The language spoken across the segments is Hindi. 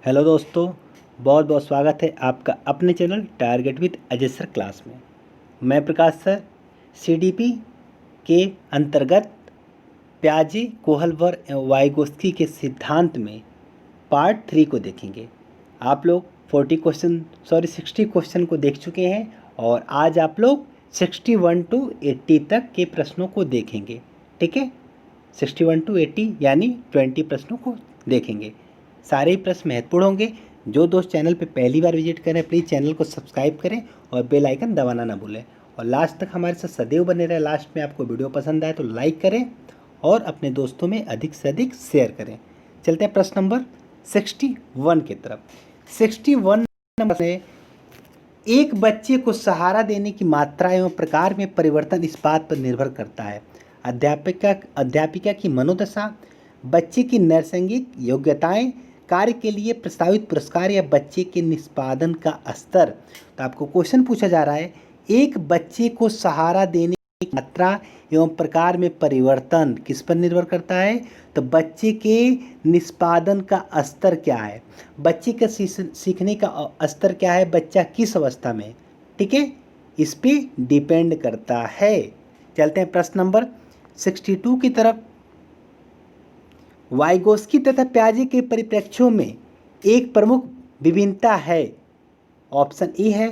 हेलो दोस्तों, बहुत बहुत स्वागत है आपका अपने channel target with Ajay sir class में। मैं प्रकाश सर सीडीपी के अंतर्गत प्याजे कोहलवर एवं वाइगोत्स्की के सिद्धांत में पार्ट 3 को देखेंगे। आप लोग 60 क्वेश्चन को देख चुके हैं और आज आप लोग 61 to 80 तक के प्रश्नों को देखेंगे। ठीक है, 61 to 80 यानी 20 प्रश्नों को देखेंगे। सारे ही प्रश्न महत्वपूर्ण होंगे। जो दोस्त चैनल पे पहली बार विजिट करें प्लीज़ चैनल को सब्सक्राइब करें और बेल आइकन दबाना ना भूलें और लास्ट तक हमारे साथ सदैव बने रहे। लास्ट में आपको वीडियो पसंद आए तो लाइक करें और अपने दोस्तों में अधिक से अधिक शेयर करें। चलते हैं प्रश्न नंबर 61 की तरफ। 61 नंबर है, एक बच्चे को सहारा देने की मात्रा एवं प्रकार में परिवर्तन इस बात पर निर्भर करता है अध्यापिका की मनोदशा, बच्चे की नैसर्गिक योग्यताएं, कार्य के लिए प्रस्तावित पुरस्कार या बच्चे के निष्पादन का स्तर। तो आपको क्वेश्चन पूछा जा रहा है, एक बच्चे को सहारा देने की मात्रा एवं प्रकार में परिवर्तन किस पर निर्भर करता है? तो बच्चे के निष्पादन का स्तर क्या है, बच्चे का सीखने का स्तर क्या है, बच्चा किस अवस्था में। ठीक है, इस पे डिपेंड करता है। चलते हैं प्रश्न नंबर 62 की तरफ। वाइगोत्स्की तथा प्याजे के परिप्रेक्ष्यों में एक प्रमुख विभिन्नता है। ऑप्शन ए है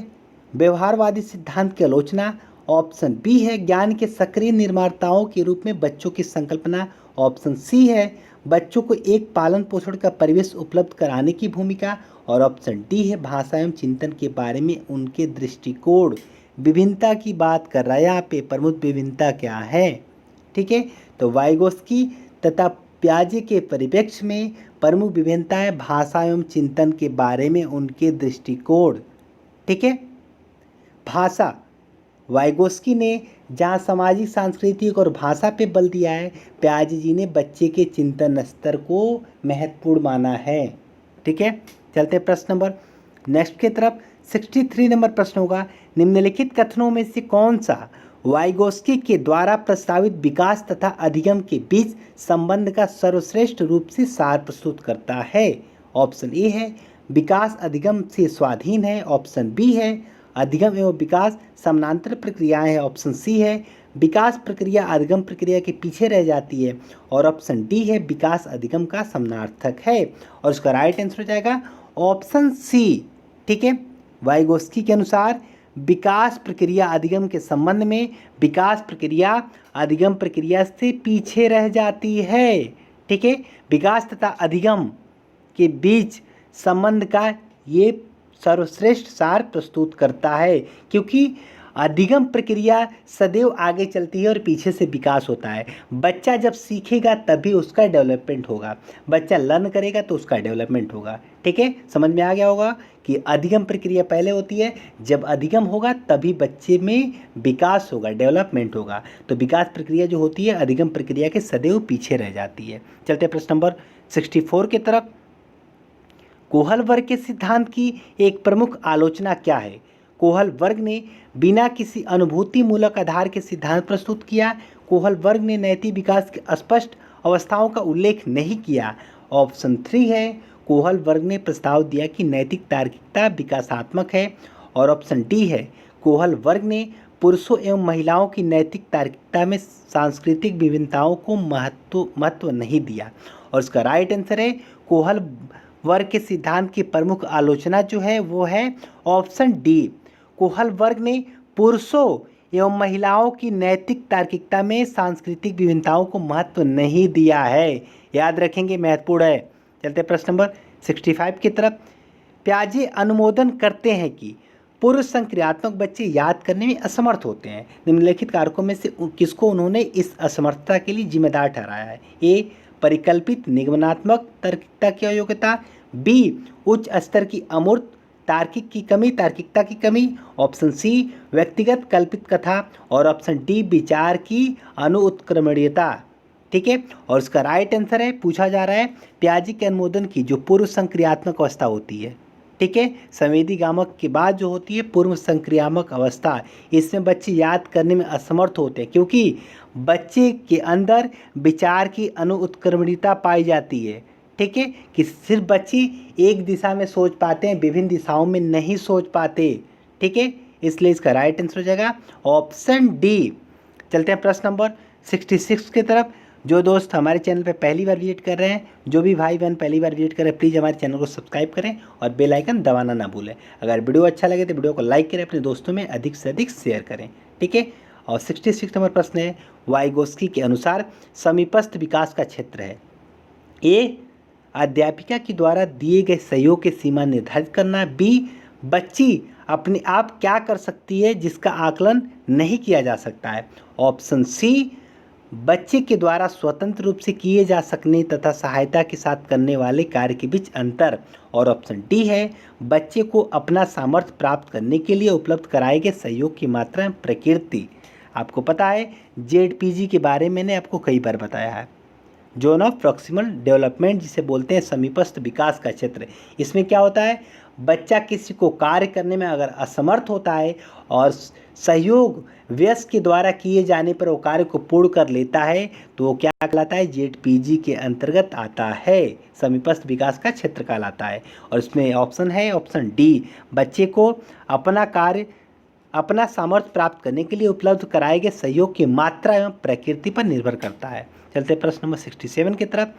व्यवहारवादी सिद्धांत की आलोचना, ऑप्शन बी है ज्ञान के सक्रिय निर्माताओं के रूप में बच्चों की संकल्पना, ऑप्शन सी है बच्चों को एक पालन पोषण का परिवेश उपलब्ध कराने की भूमिका, और ऑप्शन डी है भाषा एवं चिंतन के बारे में उनके दृष्टिकोण। विभिन्नता की बात कर रहा है यहाँ पे, प्रमुख विभिन्नता क्या है। ठीक है, तो वाइगोत्स्की तथा प्याजे के परिप्रेक्ष्य में प्रमुख विभिन्नता है भाषा एवं चिंतन के बारे में उनके दृष्टिकोण। ठीक है, भाषा, वाइगोत्स्की ने जहाँ सामाजिक सांस्कृतिक और भाषा पे बल दिया है, प्याजे जी ने बच्चे के चिंतन स्तर को महत्वपूर्ण माना है। ठीक है, चलते प्रश्न नंबर नेक्स्ट की तरफ। 63 नंबर प्रश्न होगा, निम्नलिखित कथनों में से कौन सा वाइगोत्स्की के द्वारा प्रस्तावित विकास तथा अधिगम के बीच संबंध का सर्वश्रेष्ठ रूप से सार प्रस्तुत करता है? ऑप्शन ए है विकास अधिगम से स्वाधीन है, ऑप्शन बी है अधिगम एवं विकास समानांतर प्रक्रियाएं हैं, ऑप्शन सी है विकास प्रक्रिया अधिगम प्रक्रिया के पीछे रह जाती है, और ऑप्शन डी है विकास अधिगम का समानार्थक है। और इसका राइट आंसर हो जाएगा ऑप्शन सी। ठीक है, वाइगोत्स्की के अनुसार विकास प्रक्रिया अधिगम के संबंध में विकास प्रक्रिया अधिगम प्रक्रिया से पीछे रह जाती है। ठीक है, विकास तथा अधिगम के बीच संबंध का ये सर्वश्रेष्ठ सार प्रस्तुत करता है, क्योंकि अधिगम प्रक्रिया सदैव आगे चलती है और पीछे से विकास होता है। बच्चा जब सीखेगा तभी उसका डेवलपमेंट होगा, बच्चा लर्न करेगा तो उसका डेवलपमेंट होगा। ठीक है, समझ में आ गया होगा कि अधिगम प्रक्रिया पहले होती है, जब अधिगम होगा तभी बच्चे में विकास होगा, डेवलपमेंट होगा। तो विकास प्रक्रिया जो होती है अधिगम प्रक्रिया के सदैव पीछे रह जाती है। चलते प्रश्न नंबर 64 की तरफ। कोहल वर्ग के सिद्धांत की एक प्रमुख आलोचना क्या है? कोहल वर्ग ने बिना किसी अनुभूति मूलक आधार के सिद्धांत प्रस्तुत किया। कोहल वर्ग ने नैतिक विकास के स्पष्ट अवस्थाओं का उल्लेख नहीं किया। ऑप्शन 3 है कोहल वर्ग ने प्रस्ताव दिया कि नैतिक तार्किकता विकासात्मक है, और ऑप्शन डी है कोहल वर्ग ने पुरुषों एवं महिलाओं की नैतिक तार्किकता में सांस्कृतिक विभिन्नताओं को महत्व नहीं दिया। और इसका राइट आंसर है कोहल वर्ग के सिद्धांत की प्रमुख आलोचना जो है वो है ऑप्शन डी। कोहल वर्ग ने पुरुषों एवं महिलाओं की नैतिक तार्किकता में सांस्कृतिक विभिन्नताओं को महत्व नहीं दिया है। याद रखेंगे, महत्वपूर्ण है। चलते प्रश्न नंबर 65 की तरफ। प्याजे अनुमोदन करते हैं कि पूर्व संक्रियात्मक बच्चे याद करने में असमर्थ होते हैं। निम्नलिखित कारकों में से किसको उन्होंने इस असमर्थता के लिए जिम्मेदार ठहराया है? ए परिकल्पित निगमनात्मक तार्किकता की अयोग्यता, बी उच्च स्तर की अमूर्त तार्किकता की कमी, ऑप्शन सी व्यक्तिगत कल्पित कथा, और ऑप्शन डी विचार की अनुत्क्रमणीयता। ठीक है, और इसका राइट आंसर है, पूछा जा रहा है प्याजे के अनुमोदन की जो पूर्व संक्रियात्मक अवस्था होती है। ठीक है, संवेदी गामक के बाद जो होती है पूर्व संक्रियात्मक अवस्था, इसमें बच्चे याद करने में असमर्थ होते हैं क्योंकि बच्चे के अंदर विचार की अनुत्क्रमणीयता पाई जाती है। ठीक है, कि सिर्फ बच्चे एक दिशा में सोच पाते हैं, विभिन्न दिशाओं में नहीं सोच पाते। ठीक है, इसलिए इसका राइट आंसर हो जाएगा ऑप्शन डी। चलते हैं प्रश्न नंबर 66 की तरफ। जो दोस्त हमारे चैनल पर पहली बार विजिट कर रहे हैं, जो भी भाई बहन पहली बार विजिट कर रहे हैं, प्लीज़ हमारे चैनल को सब्सक्राइब करें और बेल आइकन दबाना ना भूलें। अगर वीडियो अच्छा लगे तो वीडियो को लाइक करें, अपने दोस्तों में अधिक से अधिक शेयर करें। ठीक है, और 66 नंबर प्रश्न है, वाइगोस्की के अनुसार समीपस्थ विकास का क्षेत्र है। ए, अध्यापिका के द्वारा दिए गए सहयोग की सीमा निर्धारित करना। बी, बच्ची अपने आप क्या कर सकती है जिसका आकलन नहीं किया जा सकता है। ऑप्शन सी, बच्चे के द्वारा स्वतंत्र रूप से किए जा सकने तथा सहायता के साथ करने वाले कार्य के बीच अंतर। और ऑप्शन डी है, बच्चे को अपना सामर्थ्य प्राप्त करने के लिए उपलब्ध कराए गए सहयोग की मात्रा में प्रकृति। आपको पता है जेडपीजी के बारे में मैंने आपको कई बार बताया है, जोन ऑफ प्रॉक्सिमल डेवलपमेंट जिसे बोलते हैं समीपस्थ विकास का क्षेत्र। इसमें क्या होता है, बच्चा किसी को कार्य करने में अगर असमर्थ होता है और सहयोग वयस्क के द्वारा किए जाने पर वो कार्य को पूर्ण कर लेता है तो वो क्या कहलाता है, जेडपीजी के अंतर्गत आता है, समीपस्थ विकास का क्षेत्र कहलाता है। और इसमें ऑप्शन है ऑप्शन डी, बच्चे को अपना कार्य अपना सामर्थ्य प्राप्त करने के लिए उपलब्ध कराए गए सहयोग की मात्रा एवं प्रकृति पर निर्भर करता है। चलते प्रश्न नंबर 67 की तरफ।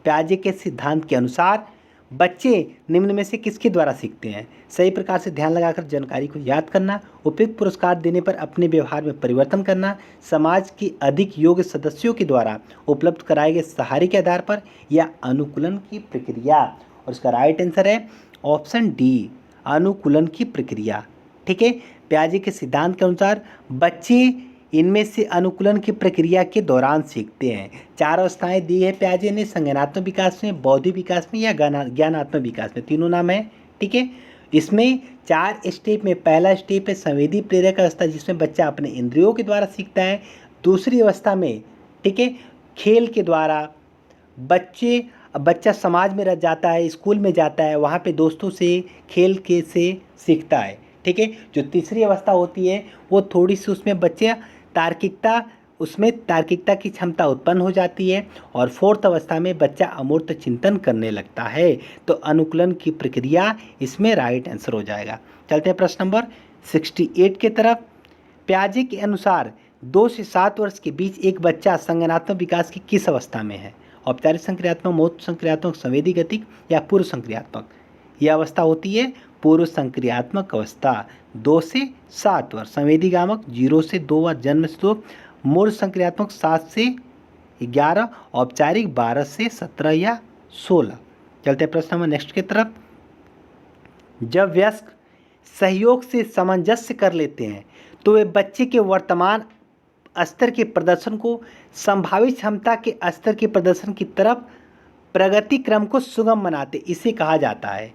प्याजे के सिद्धांत के अनुसार बच्चे निम्न में से किसके द्वारा सीखते हैं। सही प्रकार से ध्यान लगाकर जानकारी को याद करना, उपयुक्त पुरस्कार देने पर अपने व्यवहार में परिवर्तन करना, समाज के अधिक योग्य सदस्यों के द्वारा उपलब्ध कराए गए सहारे के आधार पर, या अनुकूलन की प्रक्रिया। और इसका राइट आंसर है ऑप्शन डी, अनुकूलन की प्रक्रिया। ठीक है, प्याजे के सिद्धांत के अनुसार बच्चे इनमें से अनुकूलन की प्रक्रिया के दौरान सीखते हैं। 4 अवस्थाएं दी है प्याजे ने, संज्ञानात्मक विकास में, बौद्धिक विकास में या ज्ञानात्मक विकास में, तीनों नाम है। ठीक है, इसमें 4 स्टेप में पहला स्टेप है संवेदी प्रेरक अवस्था, जिसमें बच्चा अपने इंद्रियों के द्वारा सीखता है। दूसरी अवस्था में, ठीक है, खेल के द्वारा बच्चा समाज में रह जाता है, स्कूल में जाता है, वहाँ पे दोस्तों से खेल के से सीखता है। ठीक है, जो तीसरी अवस्था होती है वो थोड़ी सी उसमें बच्चे तार्किकता की क्षमता उत्पन्न हो जाती है। और फोर्थ अवस्था में बच्चा अमूर्त चिंतन करने लगता है। तो अनुकूलन की प्रक्रिया इसमें राइट आंसर हो जाएगा। चलते हैं प्रश्न नंबर 68 की तरफ। प्याजे के अनुसार 2 से 7 वर्ष के बीच एक बच्चा संज्ञानात्मक विकास की किस अवस्था में है। औपचारिक संक्रियात्मक, मौत संक्रियात्मक, संवेदी गतिक या पूर्व संक्रियात्मक। यह अवस्था होती है पूर्व संक्रियात्मक अवस्था, 2 से 7 वर्ष। संवेदी गामक 0 से 2 वर्ष, जन्म से 2। मूर्त संक्रियात्मक 7 से 11, औपचारिक 12 से 17 या 16। चलते हैं प्रश्न नंबर नेक्स्ट की तरफ। जब वयस्क सहयोग से सामंजस्य कर लेते हैं तो वे बच्चे के वर्तमान स्तर के प्रदर्शन को संभावित क्षमता के स्तर के प्रदर्शन की तरफ प्रगति क्रम को सुगम बनाते, इसे कहा जाता है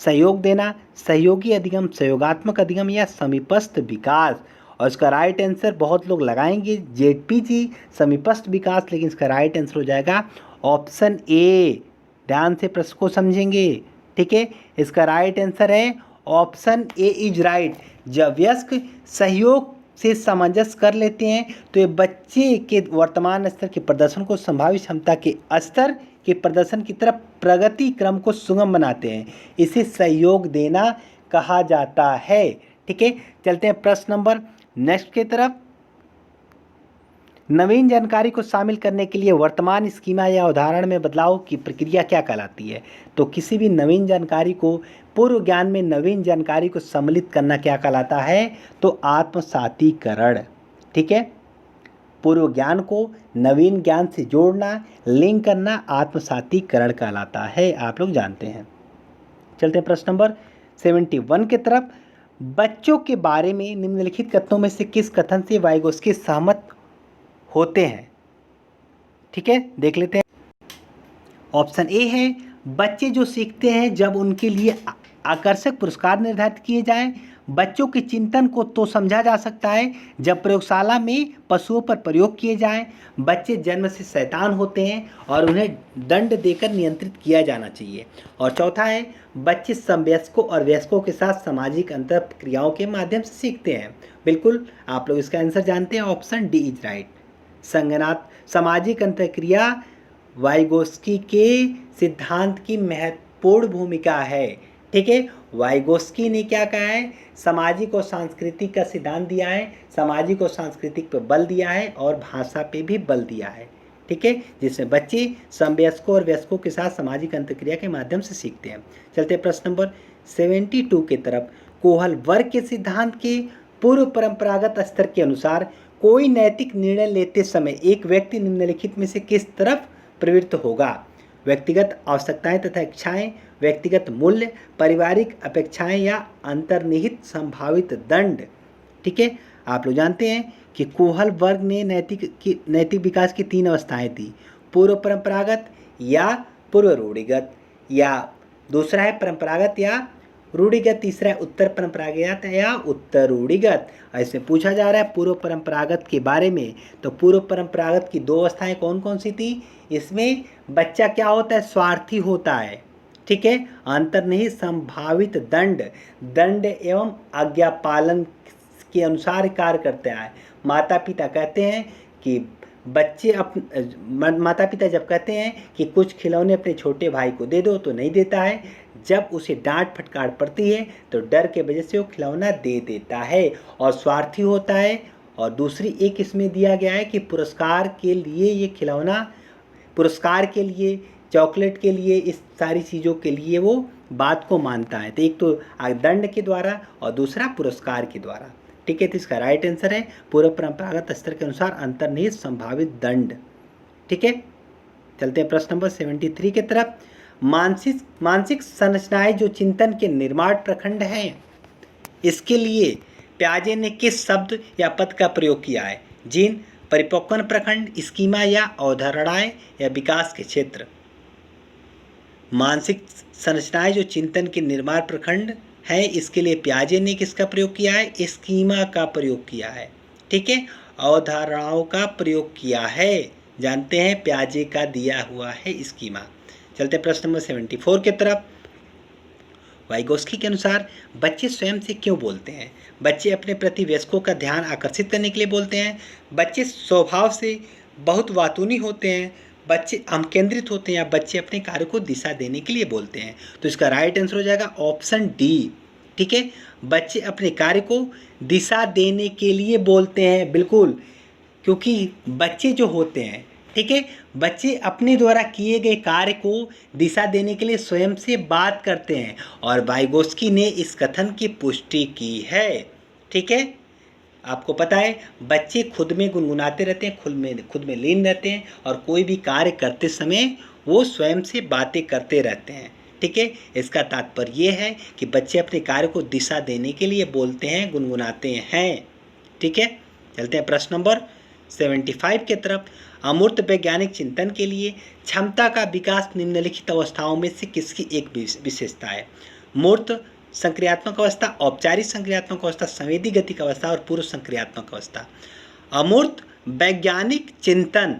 सहयोग देना, सहयोगी अधिगम, सहयोगात्मक अधिगम या समीपस्थ विकास। और इसका राइट आंसर बहुत लोग लगाएंगे जेडपीजी, समीपस्थ विकास, लेकिन इसका राइट आंसर हो जाएगा ऑप्शन ए। ध्यान से प्रश्न को समझेंगे। ठीक है, इसका राइट आंसर है ऑप्शन ए इज राइट। जब वयस्क सहयोग से सामंजस्य कर लेते हैं तो ये बच्चे के वर्तमान स्तर के प्रदर्शन को संभावित क्षमता के स्तर के प्रदर्शन की तरफ प्रगति क्रम को सुगम बनाते हैं, इसे सहयोग देना कहा जाता है। ठीक है, चलते हैं प्रश्न नंबर नेक्स्ट की तरफ। नवीन जानकारी को शामिल करने के लिए वर्तमान स्कीमा या उदाहरण में बदलाव की प्रक्रिया क्या कहलाती है। तो किसी भी नवीन जानकारी को पूर्व ज्ञान में नवीन जानकारी को सम्मिलित करना क्या कहलाता है, तो आत्मसातीकरण। ठीक है, पूर्व ज्ञान को नवीन ज्ञान से जोड़ना, लिंक करना आत्मसातीकरण कहलाता है, आप लोग जानते हैं। चलते हैं प्रश्न नंबर 71 की तरफ। बच्चों के बारे में निम्नलिखित कथनों में से किस कथन से वाइगोस्की सहमत होते हैं। ठीक है, देख लेते हैं। ऑप्शन ए है, बच्चे जो सीखते हैं जब उनके लिए आकर्षक पुरस्कार निर्धारित किए जाएं। बच्चों के चिंतन को तो समझा जा सकता है जब प्रयोगशाला में पशुओं पर प्रयोग किए जाएं। बच्चे जन्म से शैतान होते हैं और उन्हें दंड देकर नियंत्रित किया जाना चाहिए। और चौथा है, बच्चे समवयस्कों और वयस्कों के साथ सामाजिक अंतर क्रियाओं के माध्यम से सीखते हैं। बिल्कुल, आप लोग इसका आंसर जानते हैं, ऑप्शन डी इज राइट। सामाजिक अंतःक्रिया वाइगोस्की के सिद्धांत की महत्वपूर्ण भूमिका है। ठीक है, वाइगोस्की ने क्या कहा है, सामाजिक और सांस्कृतिक का सिद्धांत दिया है, सामाजिक और सांस्कृतिक पे बल दिया है और भाषा पे भी बल दिया है। ठीक है, जिसमें बच्चे समवयस्कों और वयस्कों के साथ सामाजिक अंतक्रिया के माध्यम से सीखते हैं। चलते प्रश्न नंबर 72 की तरफ। कोहल वर्ग के सिद्धांत के पूर्व परंपरागत स्तर के अनुसार कोई नैतिक निर्णय लेते समय एक व्यक्ति निम्नलिखित में से किस तरफ प्रवृत्त होगा? व्यक्तिगत आवश्यकताएं तथा इच्छाएं, व्यक्तिगत मूल्य, पारिवारिक अपेक्षाएं या अंतर्निहित संभावित दंड। ठीक है, आप लोग जानते हैं कि कोहल वर्ग ने नैतिक विकास की 3 अवस्थाएं दी, पूर्व परंपरागत या पूर्व रूढ़िगत, या दूसरा है परंपरागत या रूढ़िगत, तीसरा है उत्तर परंपरागत या उत्तर रूढ़िगत। ऐसे पूछा जा रहा है पूर्व परंपरागत के बारे में, तो पूर्व परंपरागत की 2 अवस्थाएं कौन कौन सी थी? इसमें बच्चा क्या होता है? स्वार्थी होता है। ठीक है, अंतर्निहित संभावित दंड एवं आज्ञा पालन के अनुसार कार्य करता है। माता पिता कहते हैं कि माता पिता जब कहते हैं कि कुछ खिलौने अपने छोटे भाई को दे दो तो नहीं देता है, जब उसे डांट फटकार पड़ती है तो डर के वजह से वो खिलौना दे देता है और स्वार्थी होता है। और दूसरी एक इसमें दिया गया है कि पुरस्कार के लिए ये खिलौना, पुरस्कार के लिए, चॉकलेट के लिए, इस सारी चीज़ों के लिए वो बात को मानता है। तो एक तो दंड के द्वारा और दूसरा पुरस्कार के द्वारा। ठीक है, तो इसका राइट आंसर है पूर्व परंपरागत स्तर के अनुसार अंतर्निहित संभावित दंड। ठीक है, चलते हैं प्रश्न नंबर 73 की तरफ। मानसिक संरचनाएं जो चिंतन के निर्माण प्रखंड हैं, इसके लिए प्याजे ने किस शब्द या पद का प्रयोग किया है? जीन, परिपक्वन प्रखंड, स्कीमा या अवधारणाएं या विकास के क्षेत्र। मानसिक संरचनाएं जो चिंतन के निर्माण प्रखंड है, इसके लिए प्याजे ने किसका प्रयोग किया है? स्कीमा का प्रयोग किया है। ठीक है, अवधारणाओं का प्रयोग किया है, जानते हैं प्याजे का दिया हुआ है स्कीमा। चलते प्रश्न नंबर 74 की तरफ। वाइगोस्की के अनुसार बच्चे स्वयं से क्यों बोलते हैं? बच्चे अपने प्रति वयस्कों का ध्यान आकर्षित करने के लिए बोलते हैं, बच्चे स्वभाव से बहुत वातूनी होते हैं, बच्चे हम केंद्रित होते हैं, या बच्चे अपने कार्य को दिशा देने के लिए बोलते हैं। तो इसका राइट आंसर हो जाएगा ऑप्शन डी। ठीक है, बच्चे अपने कार्य को दिशा देने के लिए बोलते हैं, बिल्कुल, क्योंकि बच्चे जो होते हैं, ठीक है, बच्चे अपने द्वारा किए गए कार्य को दिशा देने के लिए स्वयं से बात करते हैं और वाइगोस्की ने इस कथन की पुष्टि की है। ठीक है, आपको पता है बच्चे खुद में गुनगुनाते रहते हैं, खुद में लीन रहते हैं और कोई भी कार्य करते समय वो स्वयं से बातें करते रहते हैं। ठीक है, इसका तात्पर्य ये है कि बच्चे अपने कार्य को दिशा देने के लिए बोलते हैं, गुनगुनाते हैं। ठीक है, चलते हैं प्रश्न नंबर 75 के तरफ। अमूर्त वैज्ञानिक चिंतन के लिए क्षमता का विकास निम्नलिखित अवस्थाओं में से किसकी एक विशेषता है? मूर्त संक्रियात्मक अवस्था, औपचारिक संक्रियात्मक अवस्था, संवेदी गतिक अवस्था और पूर्व संक्रियात्मक अवस्था। अमूर्त वैज्ञानिक चिंतन,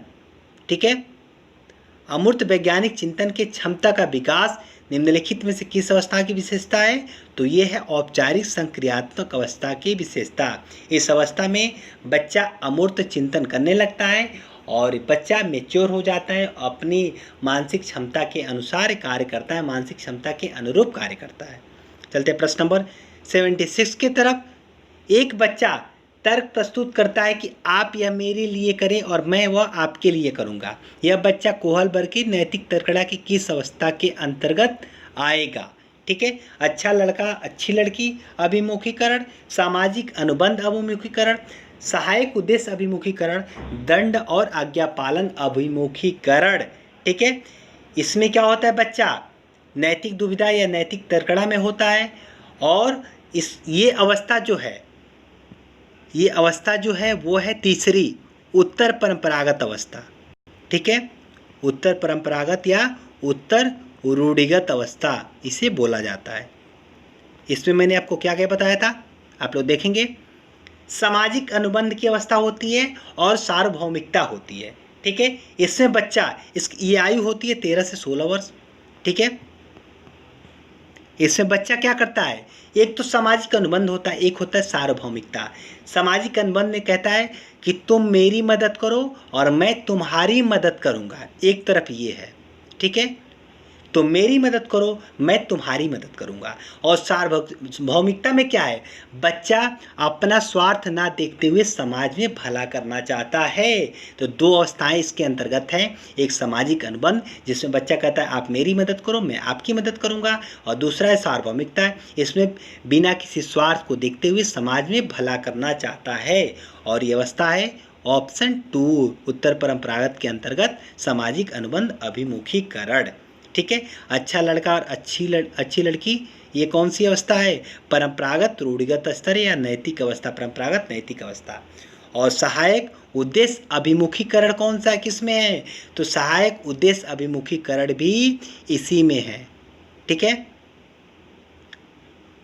ठीक है, अमूर्त वैज्ञानिक चिंतन के क्षमता का विकास निम्नलिखित में से किस अवस्था की विशेषता है? तो ये है औपचारिक संक्रियात्मक अवस्था की विशेषता। इस अवस्था में बच्चा अमूर्त चिंतन करने लगता है और बच्चा मैच्योर हो जाता है, अपनी मानसिक क्षमता के अनुसार कार्य करता है, मानसिक क्षमता के अनुरूप कार्य करता है। चलते प्रश्न नंबर 76 की तरफ। एक बच्चा तर्क प्रस्तुत करता है कि आप यह मेरे लिए करें और मैं वह आपके लिए करूंगा। यह बच्चा कोहल वर्ग की नैतिक तर्कड़ा की किस अवस्था के अंतर्गत आएगा? ठीक है, अच्छा लड़का अच्छी लड़की अभिमुखीकरण, सामाजिक अनुबंध अभिमुखीकरण, सहायक उद्देश्य अभिमुखीकरण, दंड और आज्ञा पालन अभिमुखीकरण। ठीक है, इसमें क्या होता है, बच्चा नैतिक दुविधा या नैतिक तर्कड़ा में होता है और ये अवस्था जो है वो है तीसरी उत्तर परंपरागत अवस्था। ठीक है, उत्तर परंपरागत या उत्तर रूढ़िगत अवस्था इसे बोला जाता है। इसमें मैंने आपको क्या क्या बताया था, आप लोग देखेंगे। सामाजिक अनुबंध की अवस्था होती है और सार्वभौमिकता होती है। ठीक है, इसमें बच्चा ये आयु होती है 13 से 16 वर्ष। ठीक है, इसमें बच्चा क्या करता है, एक तो सामाजिक अनुबंध होता है, एक होता है सार्वभौमिकता। सामाजिक अनुबंध में कहता है कि तुम मेरी मदद करो और मैं तुम्हारी मदद करूंगा, एक तरफ ये है। ठीक है, तो मेरी मदद करो, मैं तुम्हारी मदद करूंगा। और सार्वभौमिकता में क्या है, बच्चा अपना स्वार्थ ना देखते हुए समाज में भला करना चाहता है। तो दो अवस्थाएं इसके अंतर्गत हैं, एक सामाजिक अनुबंध जिसमें बच्चा कहता है आप मेरी मदद करो मैं आपकी मदद करूंगा, और दूसरा है सार्वभौमिकता, इसमें बिना किसी स्वार्थ को देखते हुए समाज में भला करना चाहता है। और ये अवस्था है ऑप्शन 2 उत्तर परंपरागत के अंतर्गत सामाजिक अनुबंध अभिमुखीकरण। ठीक है, अच्छा लड़का और अच्छी लड़की ये कौन सी अवस्था है, परंपरागत रूढ़िगत स्तर या नैतिक अवस्था, परंपरागत नैतिक अवस्था। और सहायक उद्देश्य अभिमुखीकरण कौन सा किसमें है, तो सहायक उद्देश्य अभिमुखीकरण भी इसी में है। ठीक है,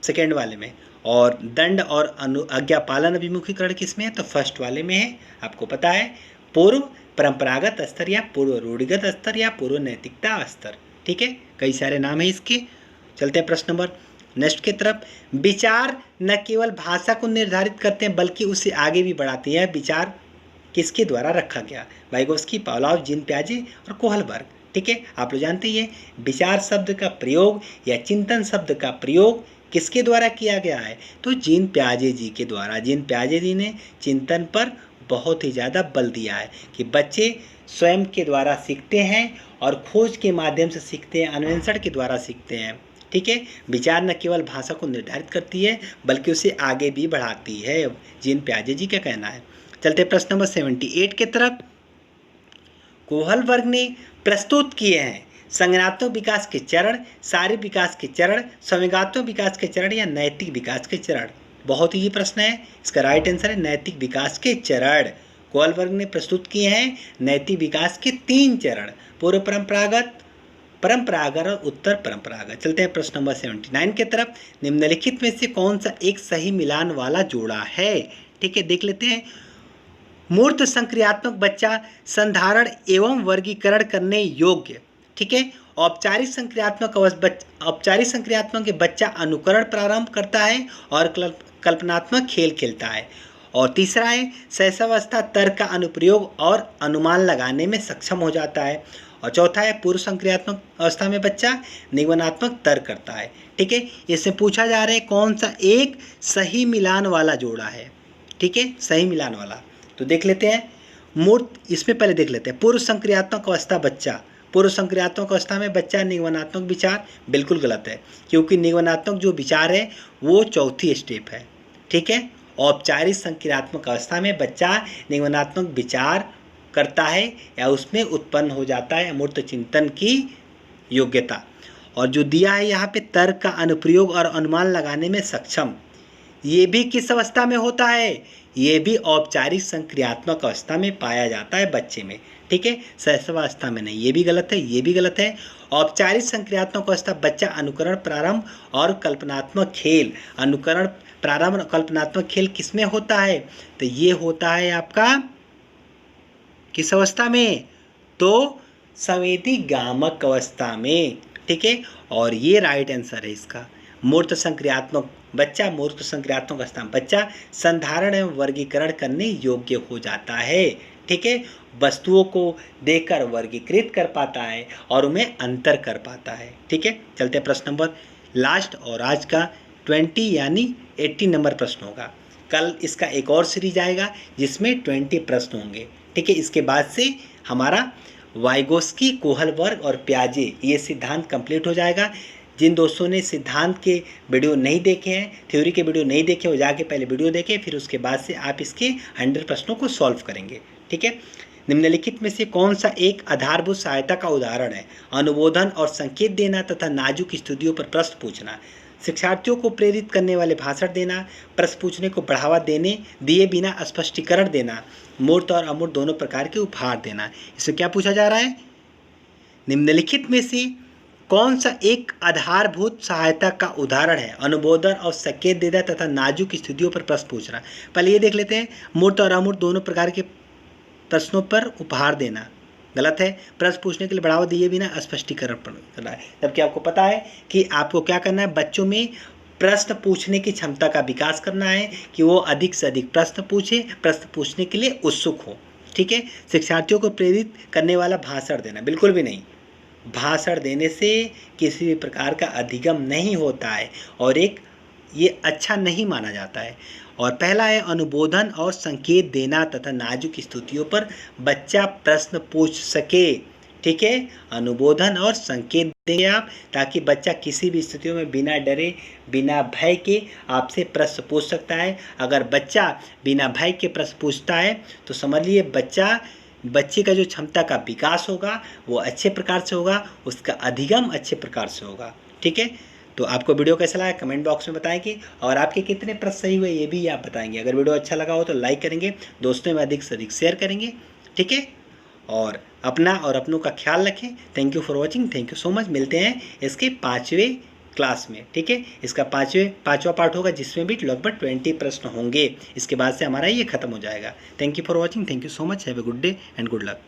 सेकेंड वाले में। और दंड और आज्ञा पालन अभिमुखीकरण किसमें है, तो फर्स्ट वाले में है। आपको पता है पूर्व परंपरागत स्तर या पूर्व रूढ़िगत स्तर या पूर्व नैतिकता स्तर। ठीक है, कई सारे नाम है इसके। चलते हैं प्रश्न नंबर नेक्स्ट की तरफ। विचार न केवल भाषा को निर्धारित करते हैं बल्कि उसे आगे भी बढ़ाते हैं। विचार किसके द्वारा रखा गया, वाइगोस्की, पावलोव, जीन पियाजे और कोहलबर्ग। ठीक है, आप लोग जानते ही हैं विचार शब्द का प्रयोग या चिंतन शब्द का प्रयोग किसके द्वारा किया गया है, तो जीन पियाजे जी के द्वारा। जीन पियाजे जी ने चिंतन पर बहुत ही ज़्यादा बल दिया है कि बच्चे स्वयं के द्वारा सीखते हैं और खोज के माध्यम से सीखते हैं, अन्वेषण के द्वारा सीखते हैं। ठीक है, विचार न केवल भाषा को निर्धारित करती है बल्कि उसे आगे भी बढ़ाती है, जीन पियाजे जी का कहना है। चलते प्रश्न नंबर 78 की तरफ। कोहलबर्ग ने प्रस्तुत किए हैं संज्ञानात्मक विकास के चरण, शारीरिक विकास के चरण, संवेगात्मक विकास के चरण या नैतिक विकास के चरण। बहुत ही प्रश्न है, इसका राइट आंसर है नैतिक विकास के चरण। कोहलबर्ग ने प्रस्तुत किए हैं नैतिक विकास के 3 चरण, पूर्व परंपरागत, परंपरागत और उत्तर परंपरागत। चलते हैं प्रश्न नंबर 79 की तरफ। निम्नलिखित में से कौन सा एक सही मिलान वाला जोड़ा है। ठीक है, देख लेते हैं। मूर्त संक्रियात्मक बच्चा संधारण एवं वर्गीकरण करने योग्य। ठीक है, औपचारिक संक्रियात्मक के बच्चा अनुकरण प्रारंभ करता है और कल्पनात्मक खेल खेलता है। और तीसरा है शैशवावस्था तर्क का अनुप्रयोग और अनुमान लगाने में सक्षम हो जाता है। और चौथा है पूर्व संक्रियात्मक अवस्था में बच्चा निगमनात्मक तर्क करता है। ठीक है, इसमें पूछा जा रहा है कौन सा एक सही मिलान वाला जोड़ा है। ठीक है, सही मिलान वाला तो देख लेते हैं। इसमें पहले देख लेते हैं पूर्व संक्रियात्मक अवस्था बच्चा। पूर्व संक्रियात्मक अवस्था में बच्चा निगमनात्मक विचार, बिल्कुल गलत है क्योंकि निगमनात्मक जो विचार है वो चौथी स्टेप है। ठीक है, औपचारिक संक्रियात्मक अवस्था में बच्चा निगमनात्मक विचार करता है या उसमें उत्पन्न हो जाता है अमूर्त चिंतन की योग्यता। और जो दिया है यहाँ पे तर्क का अनुप्रयोग और अनुमान लगाने में सक्षम, ये भी किस अवस्था में होता है, ये भी औपचारिक संक्रियात्मक अवस्था में पाया जाता है बच्चे में। ठीक है, शैशवावस्था में नहीं, ये भी गलत है, ये भी गलत है। औपचारिक संक्रियात्मक अवस्था बच्चा अनुकरण प्रारंभ और कल्पनात्मक खेल, अनुकरण प्रारंभ और कल्पनात्मक खेल किसमें होता है, तो ये होता है आपका किस अवस्था में, तो संवेदीगामक अवस्था में। ठीक है, और ये राइट आंसर है इसका। मूर्त संक्रियात्मक बच्चा, मूर्त संक्रियात्मक अवस्था में बच्चा संधारण एवं वर्गीकरण करने योग्य हो जाता है। ठीक है, वस्तुओं को देखकर वर्गीकृत कर पाता है और उनमें अंतर कर पाता है। ठीक है, चलते प्रश्न नंबर लास्ट और आज का 20 यानी 80 नंबर प्रश्न होगा। कल इसका एक और सीरीज आएगा जिसमें 20 प्रश्न होंगे। ठीक है, इसके बाद से हमारा वाइगोस्की, कोहलबर्ग और पियाजे ये सिद्धांत कंप्लीट हो जाएगा। जिन दोस्तों ने सिद्धांत के वीडियो नहीं देखे हैं, थ्योरी के वीडियो नहीं देखे, वो जाके पहले वीडियो देखें, फिर उसके बाद से आप इसके 100 प्रश्नों को सॉल्व करेंगे। ठीक है, निम्नलिखित में से कौन सा एक आधारभूत सहायता का उदाहरण है, अनुबोधन और संकेत देना तथा नाजुक स्थितियों पर प्रश्न पूछना, शिक्षार्थियों को प्रेरित करने वाले भाषण देना, प्रश्न पूछने को बढ़ावा दिए बिना स्पष्टीकरण देना, मूर्त और अमूर्त दोनों प्रकार के उपहार देना। इसमें क्या पूछा जा रहा है, निम्नलिखित में से कौन सा एक आधारभूत सहायता का उदाहरण है, अनुबोधन और संकेत देना तथा नाजुक स्थितियों पर प्रश्न पूछना। पहले ये देख लेते हैं, मूर्त और अमूर्त दोनों प्रकार के प्रश्नों पर उपहार देना गलत है, प्रश्न पूछने के लिए बढ़ावा दिए बिना स्पष्टीकरण करना है। जबकि आपको पता है कि आपको क्या करना है, बच्चों में प्रश्न पूछने की क्षमता का विकास करना है कि वो अधिक से अधिक प्रश्न पूछे, प्रश्न पूछने के लिए उत्सुक हो। ठीक है, शिक्षार्थियों को प्रेरित करने वाला भाषण देना बिल्कुल भी नहीं। भाषण देने से किसी भी प्रकार का अधिगम नहीं होता है और ये अच्छा नहीं माना जाता है। और पहला है अनुबोधन और संकेत देना तथा नाजुक स्थितियों पर बच्चा प्रश्न पूछ सके। ठीक है, अनुबोधन और संकेत देंगे आप ताकि बच्चा किसी भी स्थितियों में बिना डरे बिना भय के आपसे प्रश्न पूछ सकता है। अगर बच्चा बिना भय के प्रश्न पूछता है तो समझ लिए बच्चे का जो क्षमता का विकास होगा वो अच्छे प्रकार से होगा, उसका अधिगम अच्छे प्रकार से होगा। ठीक है, तो आपको वीडियो कैसा लगा कमेंट बॉक्स में बताएंगे और आपके कितने प्रश्न सही हुए ये भी आप बताएंगे। अगर वीडियो अच्छा लगा हो तो लाइक करेंगे, दोस्तों में अधिक से अधिक शेयर करेंगे। ठीक है, और अपना और अपनों का ख्याल रखें। Thank you for watching, thank you so much. मिलते हैं इसके 5वें क्लास में। ठीक है, इसका पाँचवा पार्ट होगा जिसमें भी लगभग 20 प्रश्न होंगे। इसके बाद से हमारा ये खत्म हो जाएगा। Thank you for watching, thank you so much. Have a good day and good luck.